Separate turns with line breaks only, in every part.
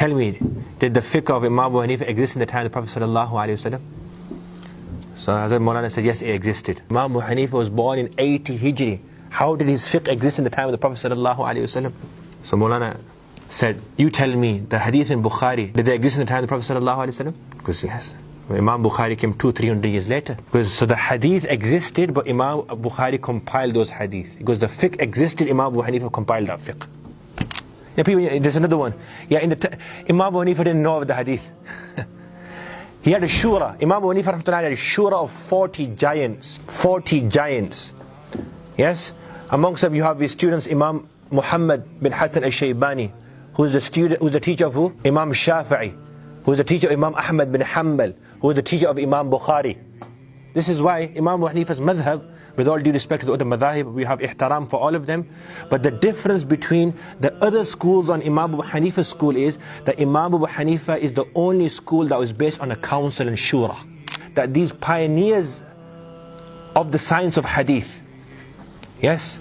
Tell me, did the fiqh of Imam Abu Hanifa exist in the time of the Prophet sallallahu alaihi wasallam? So Hazrat Maulana said, yes, it existed. Imam Abu Hanifa was born in 80 Hijri. How did his fiqh exist in the time of the Prophet sallallahu alaihi wasallam? So Maulana said, you tell me, the hadith in Bukhari, did they exist in the time of the Prophet sallallahu alaihi wasallam? Because yes. Imam Bukhari came 200-300 years later. So the hadith existed, but Imam Bukhari compiled those hadith. Because the fiqh existed, Imam Abu Hanifa compiled that fiqh. Yeah, people, there's another one. Yeah, Imam Abu Hanifa didn't know of the hadith. He had a shura. Imam Abu Hanifa had a shura of 40 giants. 40 giants. Yes? Amongst them you have his students, Imam Muhammad bin Hassan al-Shaybani, who's the teacher of who? Imam Shafi'i, who's the teacher of Imam Ahmad bin Hanbal, who's the teacher of Imam Bukhari. This is why Imam Abu Hanifa's madhab, with all due respect to the other madhahib, we have ihtaram for all of them. But the difference between the other schools on Imam Abu Hanifa's school is that Imam Abu Hanifa is the only school that was based on a council and shura. That these pioneers of the science of hadith, yes,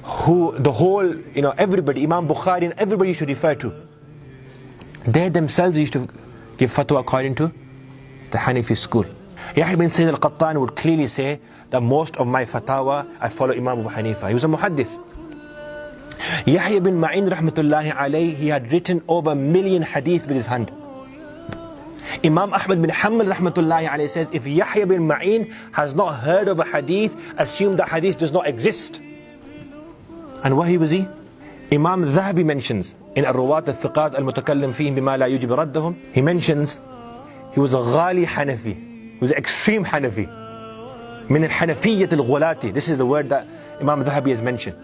who the whole, everybody, Imam Bukhari and everybody should refer to, they themselves used to give fatwa according to the Hanafi school. Yahya bin Sayyid al-Qattan would clearly say that most of my fatawa, I follow Imam Abu Hanifa. He was a muhaddith. Yahya bin Ma'in rahmatullahi alayhi, he had written over 1 million hadith with his hand. Imam Ahmad bin Hanbal rahmatullahi alayhi says, if Yahya bin Ma'in has not heard of a hadith, assume that hadith does not exist. And what was he? Imam Dhahabi mentions in Ar-Ruwat al-Thiqat al-Mutakallim fihim bima la yujib raddahum, he mentions he was a ghali Hanafi. He was an extreme Hanafi. Min al-Hanafiyyat al-Ghulati. This is the word that Imam Dhahabi has mentioned.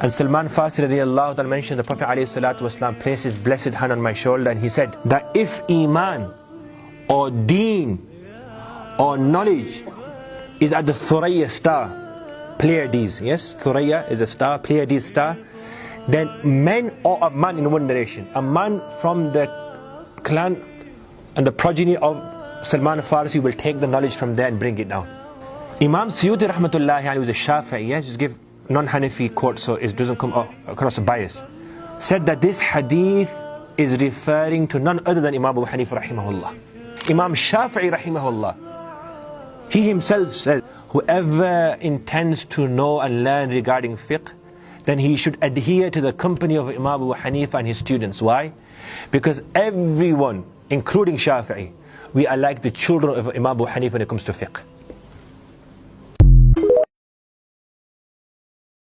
And Salman Farsi radiyallahu ta'ala mentioned the Prophet alayhi salatu wasalam placed his blessed hand on my shoulder and he said that if Iman or Deen or knowledge is at the Thuraya star, Pleiades, yes, Thuraya is a star, Pleiades star, then men or a man in one narration, a man from the clan and the progeny of Salman Farsi will take the knowledge from there and bring it down. Imam Suyuti rahmatullahi alayhi was a Shafi'i, yes, just give non-Hanafi quote so it doesn't come across a bias, said that this hadith is referring to none other than Imam Abu Hanifa rahimahullah. Imam Shafi'i rahimahullah, he himself says, whoever intends to know and learn regarding fiqh, then he should adhere to the company of Imam Abu Hanifa and his students. Why? Because everyone, including Shafi'i, we are like the children of Imam Abu Hanifa when it comes to fiqh.